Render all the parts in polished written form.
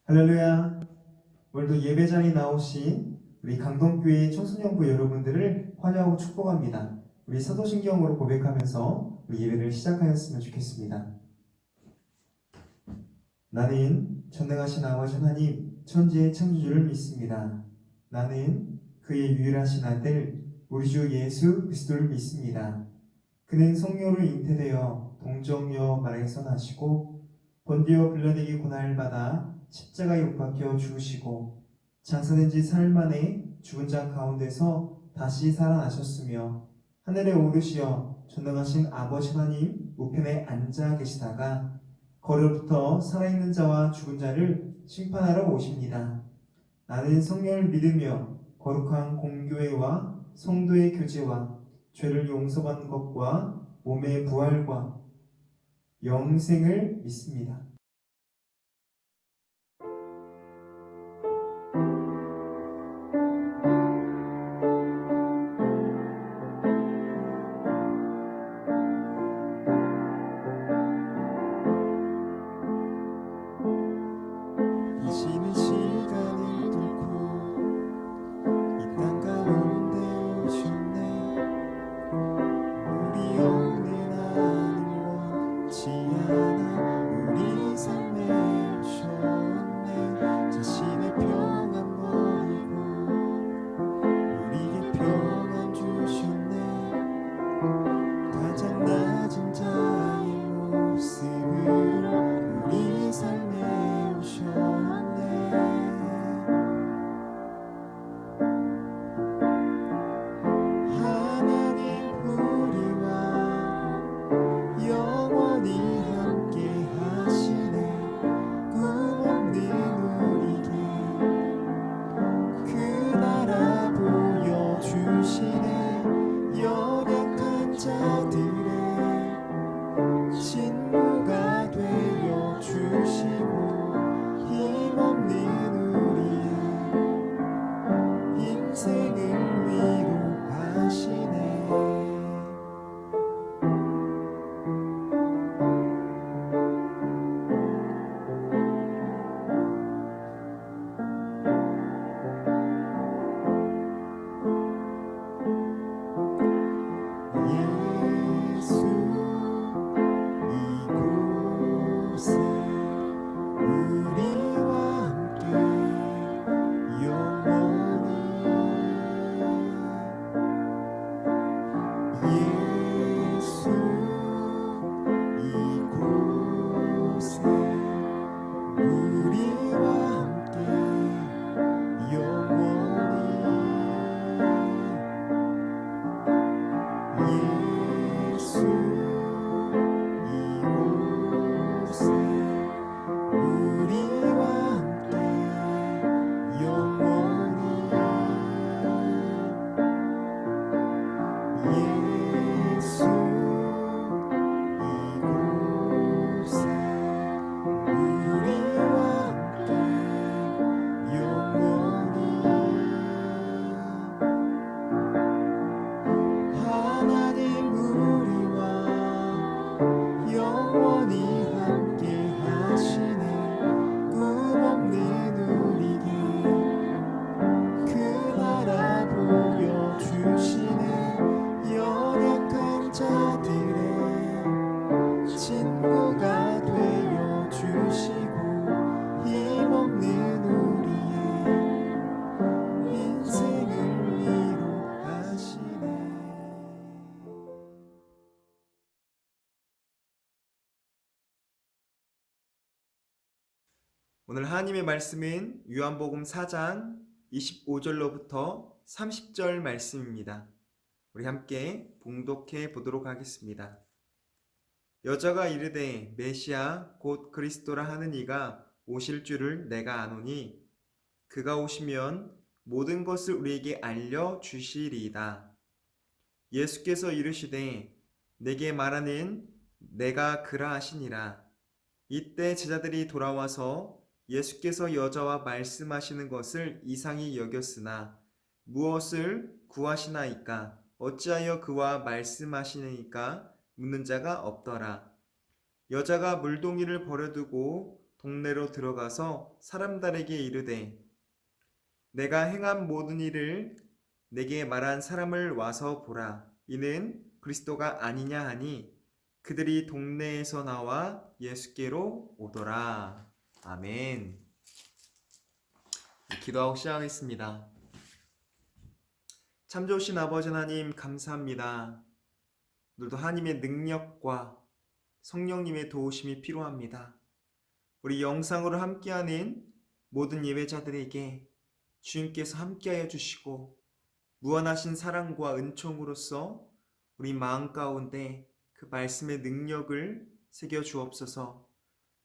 할렐루야. 오늘도 예배 자리에 나오신 우리 강동교회 청소년부 여러분들을 환영하고 축복합니다. 우리 사도신경으로 고백하면서 우리 예배를 시작하였으면 좋겠습니다. 나는 전능하신 아버지 하나님 천지의 창조주를 믿습니다. 나는 그의 유일하신 아들 우리 주 예수 그리스도를 믿습니다. 그는 성령으로 잉태되어 동정녀 마리아에서 나시고 본디오 빌라에게 고난을 받아 십자가에 못 박혀 죽으시고 장사된 지 사흘 만에 죽은 자 가운데서 다시 살아나셨으며 하늘에 오르시어 전능하신 아버지 하나님 우편에 앉아 계시다가 거리로부터 살아있는 자와 죽은 자를 심판하러 오십니다. 나는 성령을 믿으며 거룩한 공교회와 성도의 교제와 죄를 용서받는 것과 몸의 부활과 영생을 믿습니다. 이 쉬는 시간을 뚫고 이 땅 가운데 오셨네. 우리 없는 하늘 원치 않아 우리 삶에 오셨네. 자신의 평안 버리고 우리에게 평안 주셨네. 가장 낮은 자의 모습으로 우리 삶에 오셨네. 하나님 우리와 영원히 함께 하시네. 꿈 없는 우리에게 그 나라 보여주시네. 연약한 자들의 친구가 되어 주시고 힘없는 우리의 인생을 위로하시네. 예수 이곳에 우리와 함께 영원히 예수 이곳에 우리와 함께 영원히 예수 이곳에 우리와 함께 영원히 예수 이곳에 우리와 함께 영원히 하나님 우리와 영원히 함께 하시네. 꿈 없는 우리에게 그 나라 보여주시네. 연약한 자들의 친구가 되어 주시고 힘없는 우리의 인생을 위로하시네. 오늘 하나님의 말씀은 요한복음 4장 25절로부터 30절 말씀입니다. 우리 함께 봉독해 보도록 하겠습니다. 여자가 이르되 메시아 곧 그리스도라 하는 이가 오실 줄을 내가 아노니 그가 오시면 모든 것을 우리에게 알려 주시리이다. 예수께서 이르시되 내게 말하는 내가 그라 하시니라. 이때 제자들이 돌아와서 예수께서 여자와 말씀하시는 것을 이상히 여겼으나 무엇을 구하시나이까? 어찌하여 그와 말씀하시니까 묻는 자가 없더라. 여자가 물동이를 버려두고 동네로 들어가서 사람들에게 이르되 내가 행한 모든 일을 내게 말한 사람을 와서 보라. 이는 그리스도가 아니냐 하니 그들이 동네에서 나와 예수께로 오더라. 아멘. 기도하고 시작하겠습니다. 참 좋으신 아버지 하나님 감사합니다. 오늘도 하나님의 능력과 성령님의 도우심이 필요합니다. 우리 영상으로 함께하는 모든 예배자들에게 주님께서 함께하여 주시고 무한하신 사랑과 은총으로서 우리 마음 가운데 그 말씀의 능력을 새겨 주옵소서.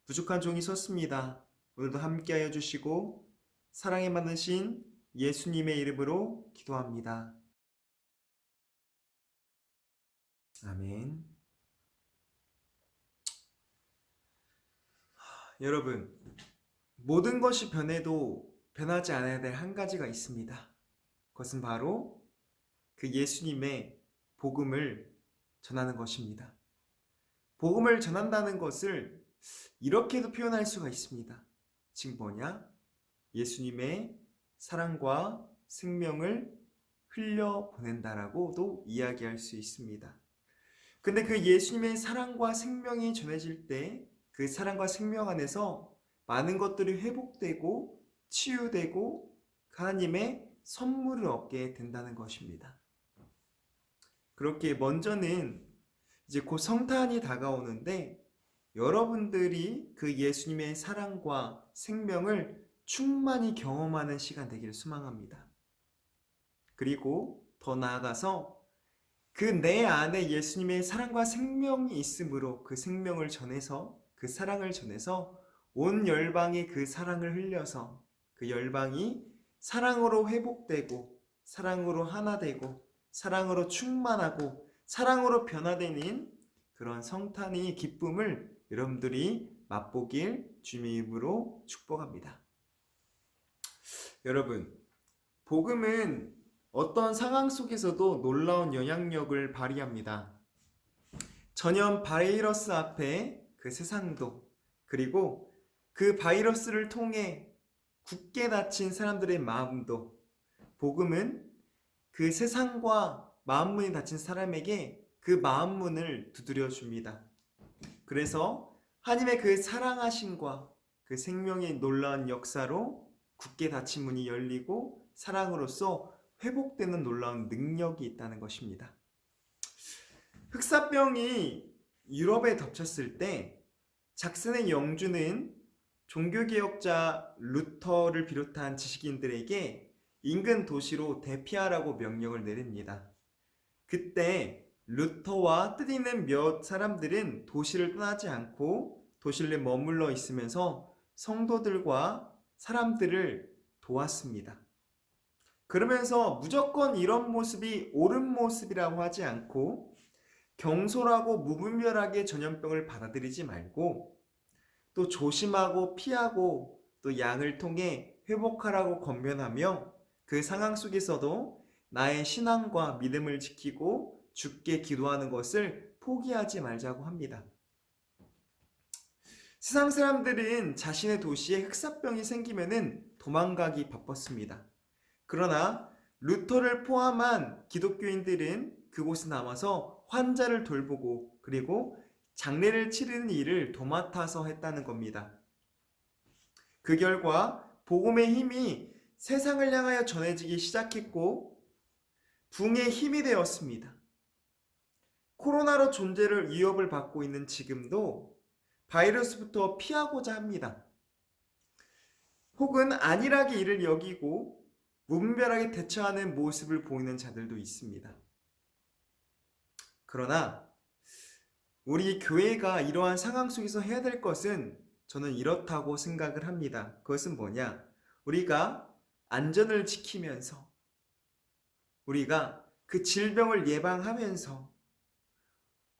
부족한 종이 섰습니다. 오늘도 함께하여 주시고 사랑에 많으신 예수님의 이름으로 기도합니다. 아멘. 여러분, 모든 것이 변해도 변하지 않아야 될 한 가지가 있습니다. 그것은 바로 그 예수님의 복음을 전하는 것입니다. 복음을 전한다는 것을 이렇게도 표현할 수가 있습니다. 즉 뭐냐? 예수님의 사랑과 생명을 흘려보낸다라고도 이야기할 수 있습니다. 근데 그 예수님의 사랑과 생명이 전해질 때 그 사랑과 생명 안에서 많은 것들이 회복되고 치유되고 하나님의 선물을 얻게 된다는 것입니다. 그렇게 먼저는 이제 곧 성탄이 다가오는데 여러분들이 그 예수님의 사랑과 생명을 충만히 경험하는 시간 되기를 소망합니다. 그리고 더 나아가서 그 내 안에 예수님의 사랑과 생명이 있으므로 그 생명을 전해서 그 사랑을 전해서 온 열방에 그 사랑을 흘려서 그 열방이 사랑으로 회복되고 사랑으로 하나 되고 사랑으로 충만하고 사랑으로 변화되는 그런 성탄의 기쁨을 여러분들이 맛보길 주님의 이름으로 축복합니다. 여러분, 복음은 어떤 상황 속에서도 놀라운 영향력을 발휘합니다. 전염 바이러스 앞에 그 세상도 그리고 그 바이러스를 통해 굳게 닫힌 사람들의 마음도 복음은 그 세상과 마음문이 닫힌 사람에게 그 마음문을 두드려 줍니다. 그래서 하나님의 그 사랑하심과 그 생명의 놀라운 역사로 굳게 닫힌 문이 열리고 사랑으로서 회복되는 놀라운 능력이 있다는 것입니다. 흑사병이 유럽에 덮쳤을 때 작슨의 영주는 종교개혁자 루터를 비롯한 지식인들에게 인근 도시로 대피하라고 명령을 내립니다. 그때 루터와 뜻있는 몇 사람들은 도시를 떠나지 않고 도시 내에 머물러 있으면서 성도들과 사람들을 도왔습니다. 그러면서 무조건 이런 모습이 옳은 모습이라고 하지 않고 경솔하고 무분별하게 전염병을 받아들이지 말고 또 조심하고 피하고 또 양을 통해 회복하라고 권면하며 그 상황 속에서도 나의 신앙과 믿음을 지키고 주께 기도하는 것을 포기하지 말자고 합니다. 세상 사람들은 자신의 도시에 흑사병이 생기면은 도망가기 바빴습니다. 그러나 루터를 포함한 기독교인들은 그곳에 남아서 환자를 돌보고 그리고 장례를 치르는 일을 도맡아서 했다는 겁니다. 그 결과 복음의 힘이 세상을 향하여 전해지기 시작했고 붕의 힘이 되었습니다. 코로나로 존재를 위협을 받고 있는 지금도 바이러스부터 피하고자 합니다. 혹은 안일하게 이를 여기고 무분별하게 대처하는 모습을 보이는 자들도 있습니다. 그러나 우리 교회가 이러한 상황 속에서 해야 될 것은 저는 이렇다고 생각을 합니다. 그것은 뭐냐? 우리가 안전을 지키면서 우리가 그 질병을 예방하면서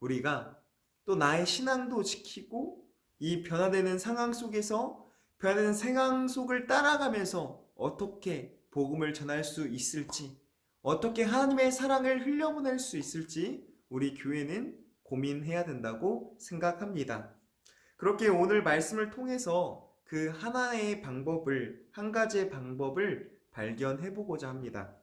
우리가 또 나의 신앙도 지키고 이 변화되는 상황 속에서 변화되는 상황 속을 따라가면서 어떻게 복음을 전할 수 있을지 어떻게 하나님의 사랑을 흘려보낼 수 있을지 우리 교회는 고민해야 된다고 생각합니다. 그렇게 오늘 말씀을 통해서 그 한 가지의 방법을 발견해 보고자 합니다.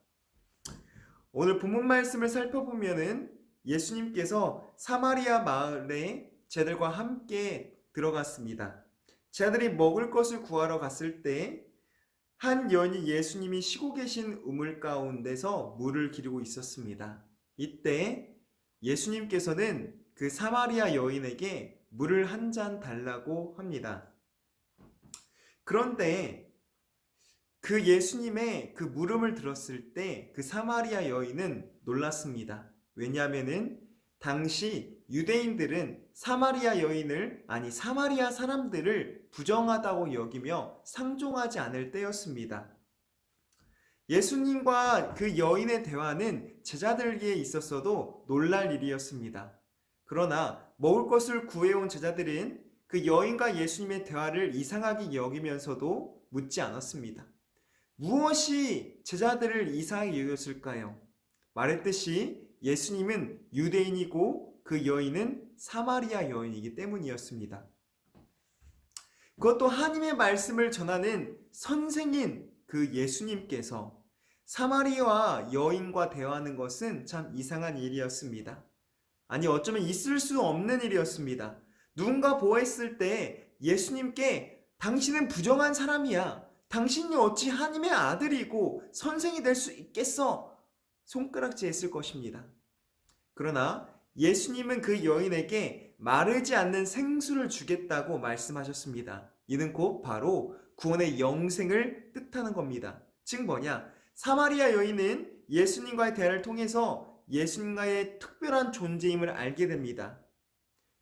오늘 본문 말씀을 살펴보면은 예수님께서 사마리아 마을에 제자들과 함께 들어갔습니다. 제자들이 먹을 것을 구하러 갔을 때 한 여인이 예수님이 쉬고 계신 우물 가운데서 물을 기르고 있었습니다. 이때 예수님께서는 그 사마리아 여인에게 물을 한 잔 달라고 합니다. 그런데 그 예수님의 그 물음을 들었을 때 그 사마리아 여인은 놀랐습니다. 왜냐하면은 당시 유대인들은 사마리아 사람들을 부정하다고 여기며 상종하지 않을 때였습니다. 예수님과 그 여인의 대화는 제자들에게 있었어도 놀랄 일이었습니다. 그러나 먹을 것을 구해온 제자들은 그 여인과 예수님의 대화를 이상하게 여기면서도 묻지 않았습니다. 무엇이 제자들을 이상하게 여겼을까요? 말했듯이 예수님은 유대인이고 그 여인은 사마리아 여인이기 때문이었습니다. 그것도 하나님의 말씀을 전하는 선생인 그 예수님께서 사마리아 여인과 대화하는 것은 참 이상한 일이었습니다. 아니, 어쩌면 있을 수 없는 일이었습니다. 누군가 보았을 때 예수님께 당신은 부정한 사람이야. 당신이 어찌 하나님의 아들이고 선생이 될 수 있겠어? 손가락질했을 것입니다. 그러나 예수님은 그 여인에게 마르지 않는 생수를 주겠다고 말씀하셨습니다. 이는 곧 바로 구원의 영생을 뜻하는 겁니다. 즉 뭐냐? 사마리아 여인은 예수님과의 대화를 통해서 예수님과의 특별한 존재임을 알게 됩니다.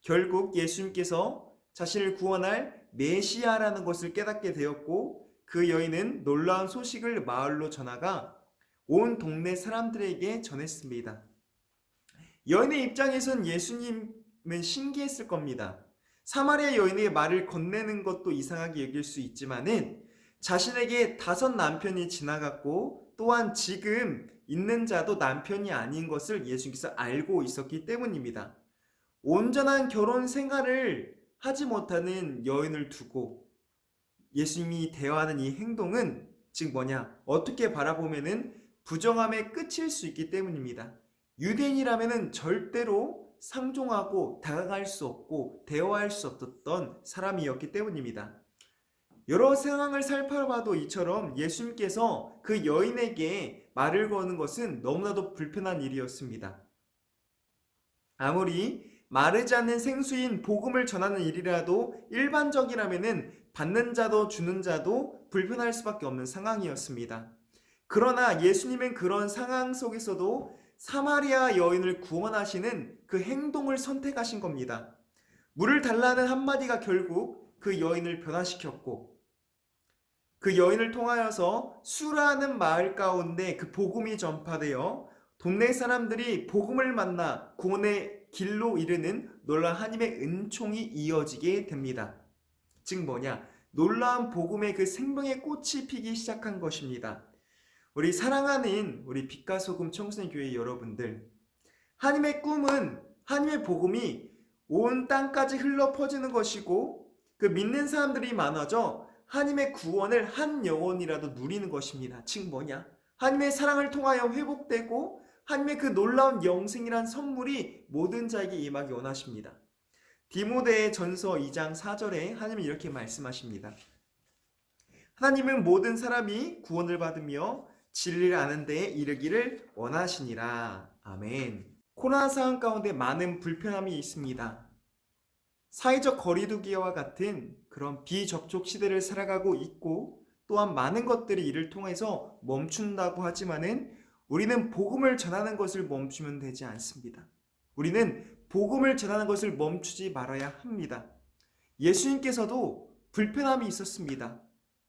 결국 예수님께서 자신을 구원할 메시아라는 것을 깨닫게 되었고 그 여인은 놀라운 소식을 마을로 전하가 온 동네 사람들에게 전했습니다. 여인의 입장에선 예수님은 신기했을 겁니다. 사마리아 여인의 말을 건네는 것도 이상하게 여길 수 있지만은 자신에게 5 남편이 지나갔고 또한 지금 있는 자도 남편이 아닌 것을 예수님께서 알고 있었기 때문입니다. 온전한 결혼 생활을 하지 못하는 여인을 두고 예수님이 대화하는 이 행동은 즉 뭐냐? 어떻게 바라보면은 부정함의 끝일 수 있기 때문입니다. 유대인이라면은 절대로 상종하고 다가갈 수 없고 대화할 수 없었던 사람이었기 때문입니다. 여러 상황을 살펴봐도 이처럼 예수님께서 그 여인에게 말을 거는 것은 너무나도 불편한 일이었습니다. 아무리 마르지 않는 생수인 복음을 전하는 일이라도 일반적이라면은 받는 자도 주는 자도 불편할 수밖에 없는 상황이었습니다. 그러나 예수님은 그런 상황 속에서도 사마리아 여인을 구원하시는 그 행동을 선택하신 겁니다. 물을 달라는 한마디가 결국 그 여인을 변화시켰고 그 여인을 통하여서 수라는 마을 가운데 그 복음이 전파되어 동네 사람들이 복음을 만나 구원의 길로 이르는 놀라운 하나님의 은총이 이어지게 됩니다. 즉 뭐냐? 놀라운 복음의 그 생명의 꽃이 피기 시작한 것입니다. 우리 사랑하는 우리 빛과 소금 청소년 교회 여러분들, 하나님의 꿈은 하나님의 복음이 온 땅까지 흘러 퍼지는 것이고 그 믿는 사람들이 많아져 하나님의 구원을 한 영혼이라도 누리는 것입니다. 즉 뭐냐? 하나님의 사랑을 통하여 회복되고 하나님의 그 놀라운 영생이란 선물이 모든 자에게 임하기 원하십니다. 디모데 전서 2장 4절에 하나님은 이렇게 말씀하십니다. 하나님은 모든 사람이 구원을 받으며 진리를 아는 데에 이르기를 원하시니라. 아멘. 코로나 상황 가운데 많은 불편함이 있습니다. 사회적 거리두기와 같은 그런 비접촉 시대를 살아가고 있고 또한 많은 것들이 이를 통해서 멈춘다고 하지만은 우리는 복음을 전하는 것을 멈추면 되지 않습니다. 우리는 복음을 전하는 것을 멈추지 말아야 합니다. 예수님께서도 불편함이 있었습니다.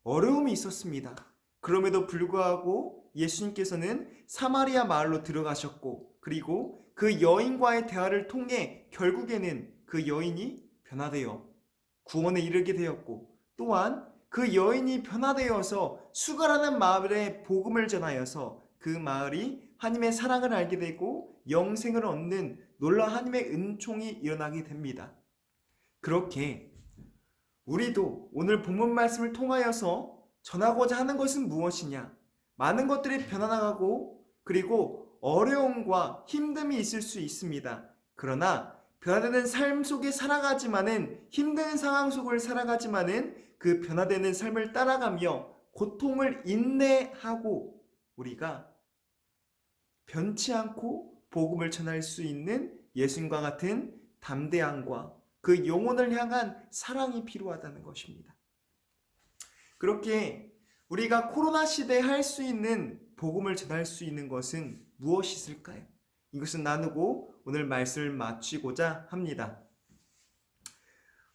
어려움이 있었습니다. 그럼에도 불구하고 예수님께서는 사마리아 마을로 들어가셨고 그리고 그 여인과의 대화를 통해 결국에는 그 여인이 변화되어 구원에 이르게 되었고 또한 그 여인이 변화되어서 수가라는 마을에 복음을 전하여서 그 마을이 하나님의 사랑을 알게 되고 영생을 얻는 놀라운 하나님의 은총이 일어나게 됩니다. 그렇게 우리도 오늘 본문 말씀을 통하여서 전하고자 하는 것은 무엇이냐? 많은 것들이 변화나가고 그리고 어려움과 힘듦이 있을 수 있습니다. 그러나 변화되는 삶 속에 살아가지만은, 힘든 상황 속을 살아가지만은 그 변화되는 삶을 따라가며 고통을 인내하고 우리가 변치 않고 복음을 전할 수 있는 예수님과 같은 담대함과 그 영혼을 향한 사랑이 필요하다는 것입니다. 그렇게 우리가 코로나 시대에 할 수 있는, 복음을 전할 수 있는 것은 무엇이 있을까요? 이것을 나누고 오늘 말씀을 마치고자 합니다.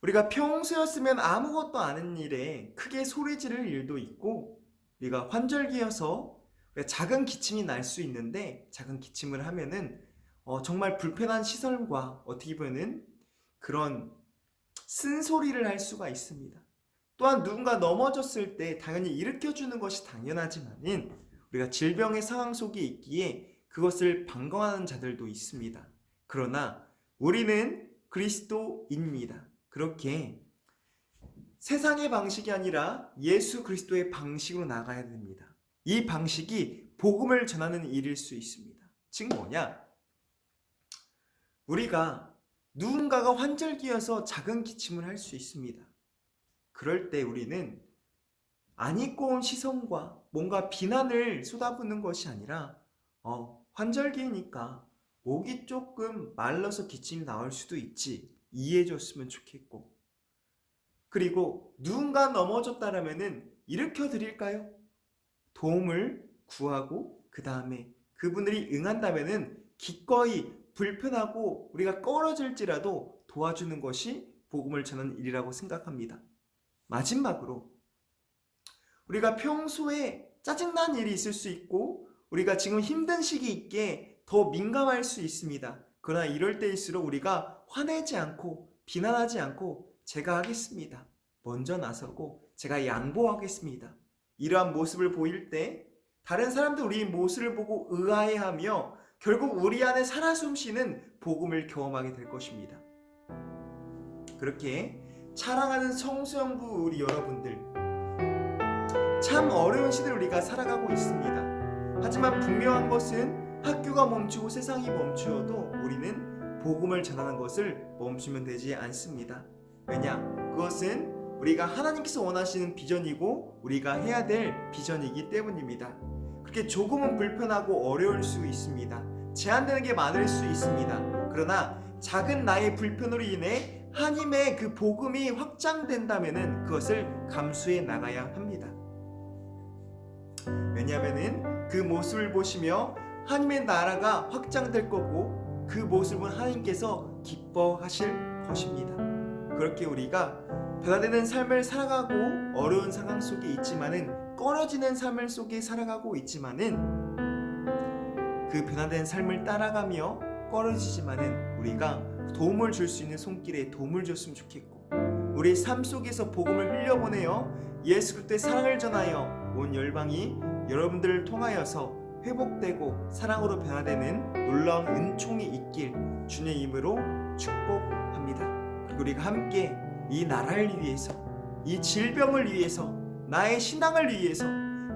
우리가 평소였으면 아무것도 아닌 일에 크게 소리 지를 일도 있고, 우리가 환절기여서 작은 기침이 날 수 있는데, 작은 기침을 하면은 정말 불편한 시설과 어떻게 보면은 그런 쓴소리를 할 수가 있습니다. 또한 누군가 넘어졌을 때 당연히 일으켜주는 것이 당연하지만은 우리가 질병의 상황 속에 있기에 그것을 방관하는 자들도 있습니다. 그러나 우리는 그리스도인입니다. 그렇게 세상의 방식이 아니라 예수 그리스도의 방식으로 나가야 됩니다. 이 방식이 복음을 전하는 일일 수 있습니다. 즉 뭐냐? 우리가 누군가가 환절기여서 작은 기침을 할 수 있습니다. 그럴 때 우리는 안 입고 온 시선과 뭔가 비난을 쏟아붓는 것이 아니라 환절기니까 목이 조금 말라서 기침이 나올 수도 있지, 이해해 줬으면 좋겠고, 그리고 누군가 넘어졌다라면은 일으켜 드릴까요? 도움을 구하고 그 다음에 그분들이 응한다면은 기꺼이 불편하고 우리가 꺼려질지라도 도와주는 것이 복음을 전하는 일이라고 생각합니다. 마지막으로 우리가 평소에 짜증난 일이 있을 수 있고 우리가 지금 힘든 시기 있기에 더 민감할 수 있습니다. 그러나 이럴 때일수록 우리가 화내지 않고 비난하지 않고 제가 하겠습니다, 먼저 나서고 제가 양보하겠습니다, 이러한 모습을 보일 때 다른 사람들 우리 모습을 보고 의아해하며 결국 우리 안에 살아 숨쉬는 복음을 경험하게 될 것입니다. 그렇게 사랑하는 성수영부 우리 여러분들, 참 어려운 시대를 우리가 살아가고 있습니다. 하지만 분명한 것은 학교가 멈추고 세상이 멈추어도 우리는 복음을 전하는 것을 멈추면 되지 않습니다. 왜냐? 그것은 우리가 하나님께서 원하시는 비전이고 우리가 해야 될 비전이기 때문입니다. 그렇게 조금은 불편하고 어려울 수 있습니다. 제한되는 게 많을 수 있습니다. 그러나 작은 나의 불편으로 인해 하나님의 그 복음이 확장된다면은 그것을 감수해 나가야 합니다. 왜냐하면은 그 모습을 보시며 하나님의 나라가 확장될 거고 그 모습은 하나님께서 기뻐하실 것입니다. 그렇게 우리가 변화되는 삶을 살아가고 어려운 상황 속에 있지만은, 꺼려지는 삶을 속에 살아가고 있지만은 그 변화된 삶을 따라가며 꺼려지지만은 우리가 도움을 줄 수 있는 손길에 도움을 줬으면 좋겠고, 우리 삶 속에서 복음을 흘려보내어 예수 그리스도의 사랑을 전하여 온 열방이 여러분들을 통하여서 회복되고 사랑으로 변화되는 놀라운 은총이 있길 주님의 이름으로 축복합니다. 그리고 우리가 함께 이 나라를 위해서, 이 질병을 위해서, 나의 신앙을 위해서,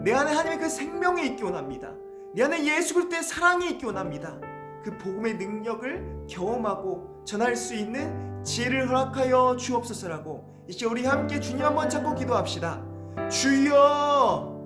내 안에 하나님의 그 생명이 있기 원합니다. 내 안에 예수 그리스도의 사랑이 있기 원합니다. 그 복음의 능력을 경험하고 전할 수 있는 지혜를 허락하여 주옵소서라고 이제 우리 함께 주님 한번 찾고 기도합시다. 주여!